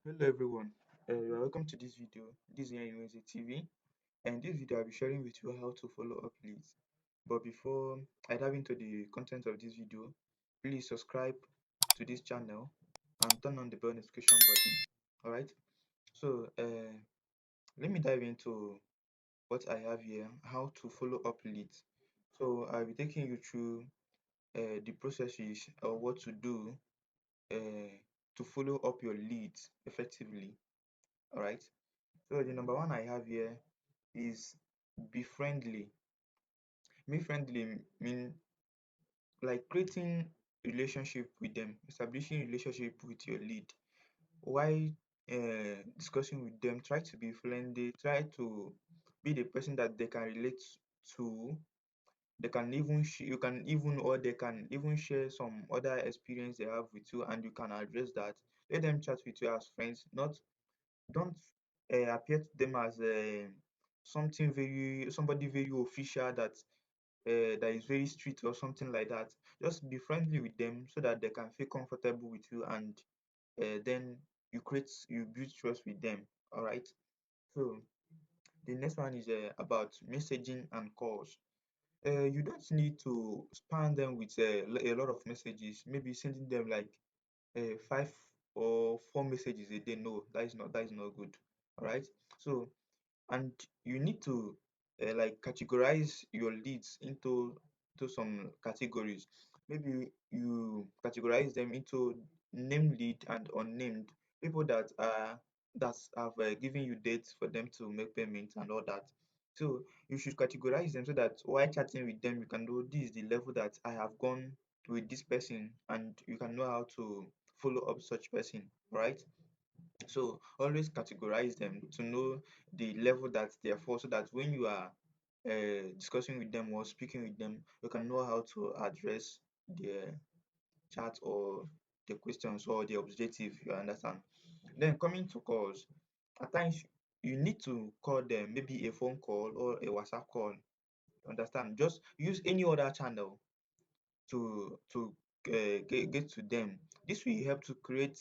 Hello everyone, you are welcome to this video. This is University TV, and this video I'll be sharing with you how to follow up leads. But before I dive into the content of this video, please subscribe to this channel and turn on the bell notification button. Alright, so let me dive into what I have here, how to follow up leads. So I'll be taking you through the processes or what to do to follow up your leads effectively. Alright. So the number one I have here is be friendly. Be friendly mean like creating relationship with them, establishing relationship with your lead. While discussing with them, try to be friendly, try to be the person that they can relate to. They can even you can even or they can even share some other experience they have with you, and you can address that. Let them chat with you as friends, not don't appear to them as somebody very official that is very strict or something like that. Just be friendly with them so that they can feel comfortable with you, and then you build trust with them. All right. So the next one is about messaging and calls. You don't need to spam them with a lot of messages. Maybe sending them like 5 or 4 messages a day. No, that is not good. All right. So and you need to like categorize your leads into some categories. Maybe you categorize them into named lead and unnamed, people that have given you dates for them to make payments and all that. So you should categorize them so that while chatting with them you can know this is the level that I have gone with this person, and you can know how to follow up such person, right? So always categorize them to know the level that they're for, so that when you are discussing with them or speaking with them, you can know how to address their chat or the questions or the objective. You understand? Then coming to calls, at times you need to call them, maybe a phone call or a WhatsApp call. You understand? Just use any other channel to get to them. This will help to create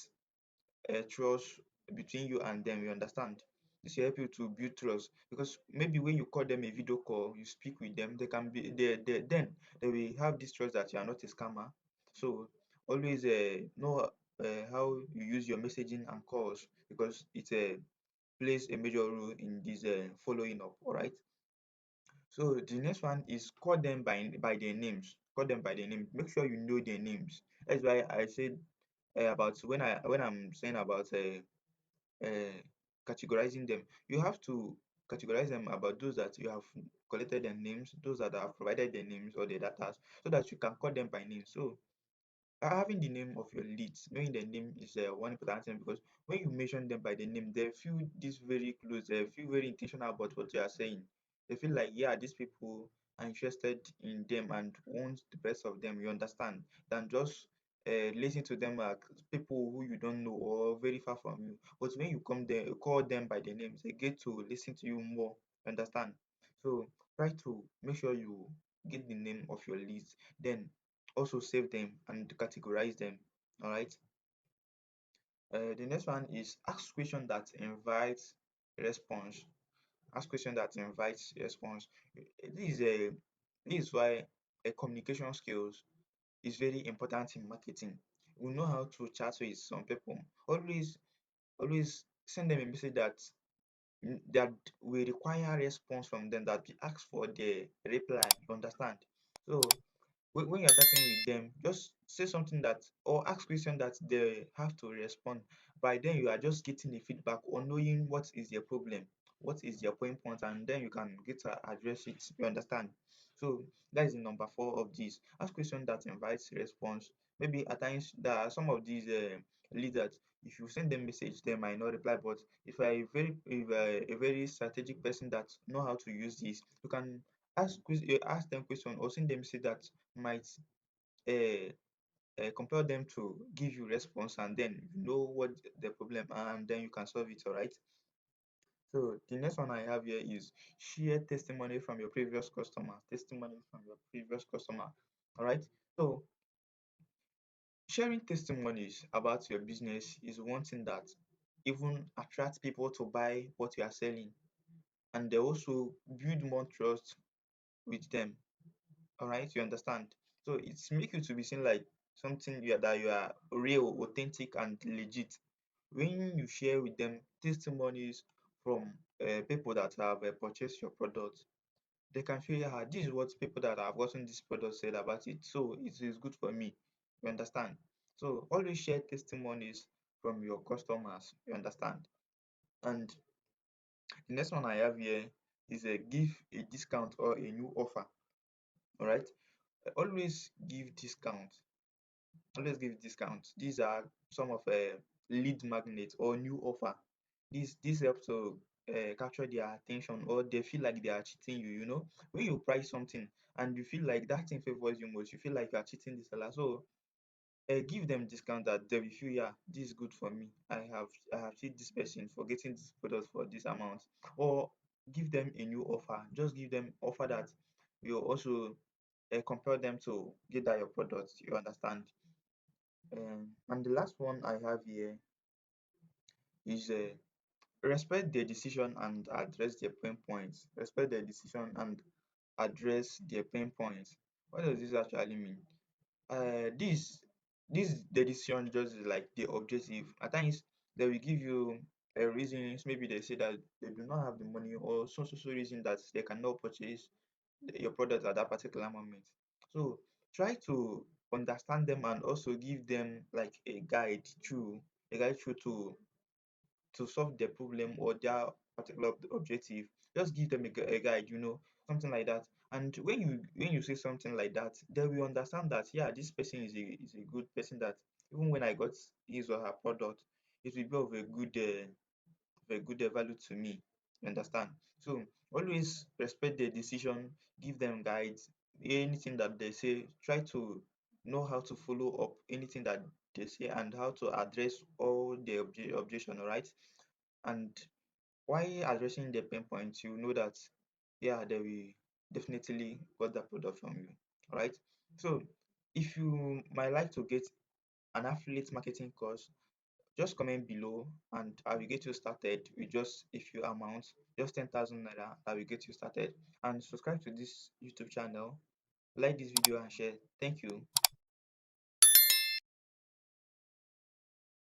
trust between you and them. You understand? This will help you to build trust, because maybe when you call them a video call, you speak with them, they can be then they will have this trust that you are not a scammer. So always know how you use your messaging and calls, because it plays a major role in this following up. All right. So the next one is call them by their names. Call them by their name. Make sure you know their names. That's why I said about when I'm saying about uh, categorizing them. You have to categorize them about those that you have collected their names, those that have provided their names or their data, so that you can call them by name. So having the name of your leads, knowing their name is one important thing, because when you mention them by the name, they feel this very close, they feel very intentional about what you are saying. They feel like, yeah, these people are interested in them and want the best of them, you understand, than just listen to them like people who you don't know or very far from you. But when you come there, you call them by their names, they get to listen to you more, you understand. So try to make sure you get the name of your leads, then also save them and categorize them. All right. The next one is ask question that invites response. Ask question that invites response. This is a this is why a communication skills is very important in marketing. We know how to chat with some people. Always send them a message that will require response from them, that we ask for the reply. You understand? So when you're chatting with them, just say something that or ask question that they have to respond. By then you are just getting a feedback or knowing what is their problem, what is their point, and then you can get to address it. You understand? So that is the number four of this. Ask question that invites response. Maybe at times there are some of these leaders, if you send them message they might not reply, but if a very strategic person that know how to use this, you can ask them question or send them message that might uh, compel them to give you response, and then you know what the problem are, and then you can solve it. All right. So the next one I have here is share testimony from your previous customer. Testimony from your previous customer. All right. So sharing testimonies about your business is one thing that even attract people to buy what you are selling, and they also build more trust with them. All right, you understand? So it's make you to be seen like something that you are real, authentic, and legit. When you share with them testimonies from people that have purchased your product, they can feel, yeah, this is what people that have gotten this product said about it. So it is good for me. You understand? So always share testimonies from your customers. You understand? And the next one I have here is a give a discount or a new offer. All right. Always give discount. Always give discount. These are some of lead magnet or new offer. This helps to capture their attention, or they feel like they are cheating you. You know, when you price something and you feel like that thing favors you most, you feel like you are cheating the seller. So give them discount that they will feel, yeah, this is good for me. I have cheated this person for getting this product for this amount. Or give them a new offer. Just give them offer that will also compel them to get that your product. You understand? And the last one I have here is respect their decision and address their pain points. Respect their decision and address their pain points. What does this actually mean? This the decision just is like the objective. At times they will give you a reasons. Maybe they say that they do not have the money, or so reason that they cannot purchase your product at that particular moment. So try to understand them and also give them like a guide through to solve their problem or their particular objective. Just give them a guide, something like that. And when you say something like that, they will understand that, yeah, this person is a good person, that even when I got his or her product, it will be of a good value to me. You understand? So always respect their decision, give them guides. Anything that they say, try to know how to follow up anything that they say and how to address all the objection, all right? And while addressing the pain points, you know that, yeah, they will definitely got that product from you. All right. So if you might like to get an affiliate marketing course, just comment below and I will get you started with just a few amounts, just 10,000 naira. I will get you started. And subscribe to this YouTube channel, like this video and share. Thank you.